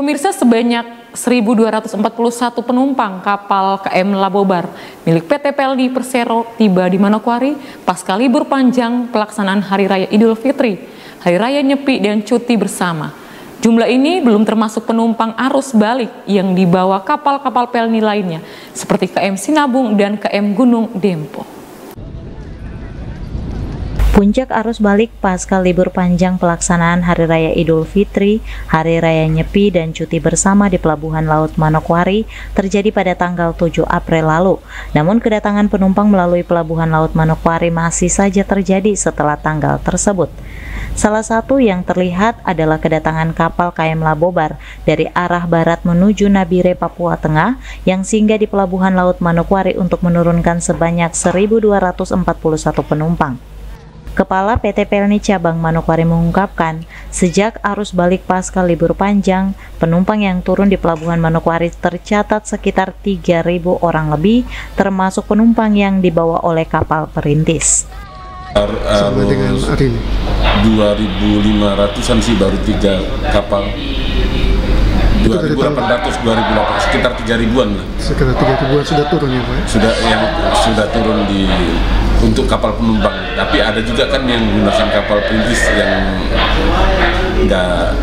Pemirsa, sebanyak 1.241 penumpang kapal KM Labobar milik PT Pelni Persero tiba di Manokwari pasca libur panjang pelaksanaan Hari Raya Idul Fitri, Hari Raya Nyepi dan cuti bersama. Jumlah ini belum termasuk penumpang arus balik yang dibawa kapal-kapal Pelni lainnya seperti KM Sinabung dan KM Gunung Dempo. Puncak arus balik pasca libur panjang pelaksanaan Hari Raya Idul Fitri, Hari Raya Nyepi, dan cuti bersama di Pelabuhan Laut Manokwari terjadi pada tanggal 7 April lalu. Namun kedatangan penumpang melalui Pelabuhan Laut Manokwari masih saja terjadi setelah tanggal tersebut. Salah satu yang terlihat adalah kedatangan kapal KM Labobar dari arah barat menuju Nabire, Papua Tengah yang singgah di Pelabuhan Laut Manokwari untuk menurunkan sebanyak 1.241 penumpang. Kepala PT Pelni Cabang Manokwari mengungkapkan, sejak arus balik pasca libur panjang, penumpang yang turun di Pelabuhan Manokwari tercatat sekitar 3.000 orang lebih, termasuk penumpang yang dibawa oleh kapal perintis. Sama dengan hari ini 2.500-an sih, baru 3 kapal. 2.800, 2.800, sekitar 3.000-an lah. Sekitar 3.000-an sudah turun ya Pak? Sudah turun untuk kapal penumpang, tapi ada juga kan yang menggunakan kapal perintis yang nggak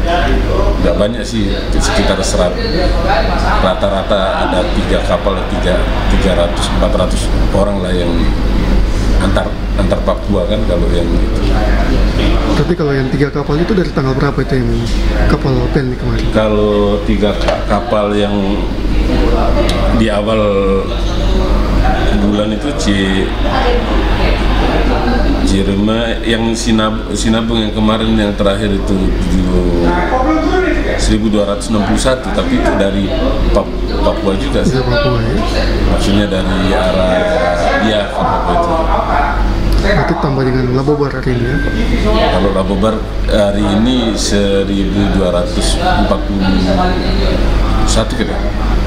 banyak sih, sekitar 100. Rata-rata ada 3 kapal, 300-400 orang lah yang antar Papua kan kalau yang itu. Tapi kalau yang 3 kapal itu dari tanggal berapa itu yang kapal Pelni kemarin? Kalau 3 kapal yang di awal bulan itu Cirema, yang Sinabung yang kemarin yang terakhir itu 1.261, tapi itu dari Papua juga sih. Papua, ya? Maksudnya dari arah dia ke Papua itu. Berarti tambah dengan Labobar hari ini ya? Kalau Labobar hari ini 1.241 kira.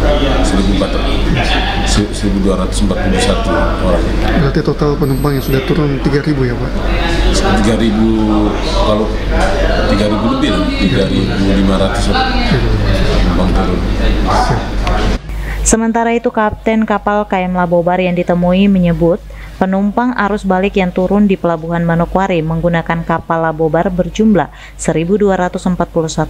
1.241 orang. Berarti total penumpang yang sudah turun 3.000 ya Pak? 3.000, kalau 3.000 lebih, 3.500 penumpang turun. Sementara itu, Kapten kapal KM Labobar yang ditemui menyebut penumpang arus balik yang turun di Pelabuhan Manokwari menggunakan kapal Labobar berjumlah 1.241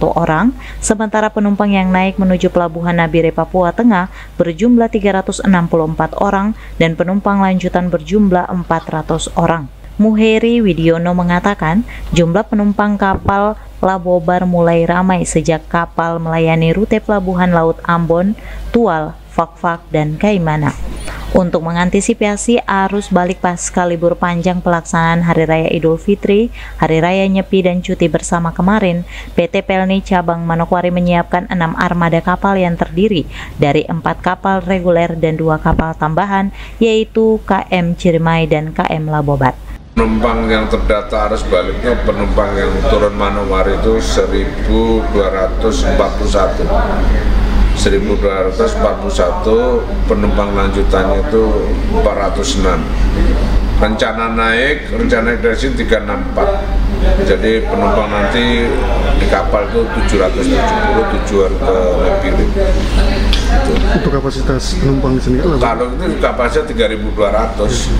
orang, sementara penumpang yang naik menuju Pelabuhan Nabire, Papua Tengah berjumlah 364 orang dan penumpang lanjutan berjumlah 400 orang. Muheri Widiono mengatakan jumlah penumpang kapal Labobar mulai ramai sejak kapal melayani rute Pelabuhan Laut Ambon, Tual, Fakfak, dan Kaimana. Untuk mengantisipasi arus balik pasca libur panjang pelaksanaan Hari Raya Idul Fitri, Hari Raya Nyepi, dan cuti bersama kemarin, PT Pelni Cabang Manokwari menyiapkan 6 armada kapal yang terdiri dari 4 kapal reguler dan 2 kapal tambahan, yaitu KM Ciremai dan KM Labobar. Penumpang yang terdata arus baliknya, penumpang yang turun Manokwari itu 1.241. 1.241, penumpang lanjutannya itu 406. Rencana naik dari sini 364. Jadi penumpang nanti di kapal itu 770 tujuan ke Nabire. Untuk kapasitas penumpang sendiri? Kalau itu kapasitas 3.200,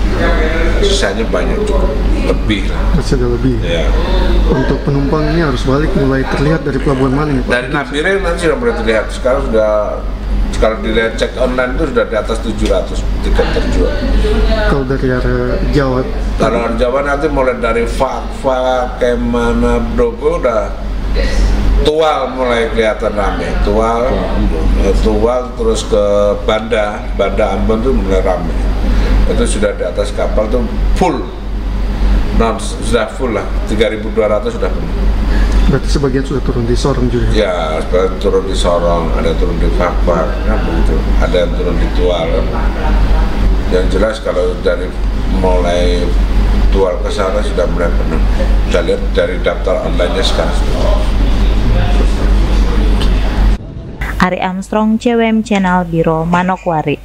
sisanya banyak, cukup lebih. Masih ada lebih? Ya. Untuk penumpang ini harus balik mulai terlihat dari pelabuhan mana nih Pak? Dari Nabire nanti sudah mulai terlihat. Sekarang sudah, kalau dilihat cek online itu sudah di atas 700 tiket terjual. Kalau dari arah Jawa? Kalau arah Jawa nanti mulai dari Fakfak, Kemana, Brogo, udah Tual mulai kelihatan ramai. Tual terus ke Banda Ambon itu mulai ramai. Itu sudah di atas kapal tuh full. Sudah full lah, 3.200 sudah full. Berarti sebagian sudah turun di Sorong juga? Ya, sebagian turun di Sorong, ada yang turun di Fakfak, kan begitu. Ada yang turun di Tual. Yang jelas kalau dari mulai Tual ke sana sudah mulai penuh. Kita lihat dari daftar online-nya sekarang. Ari Armstrong, CWM Channel, Biro Manokwari.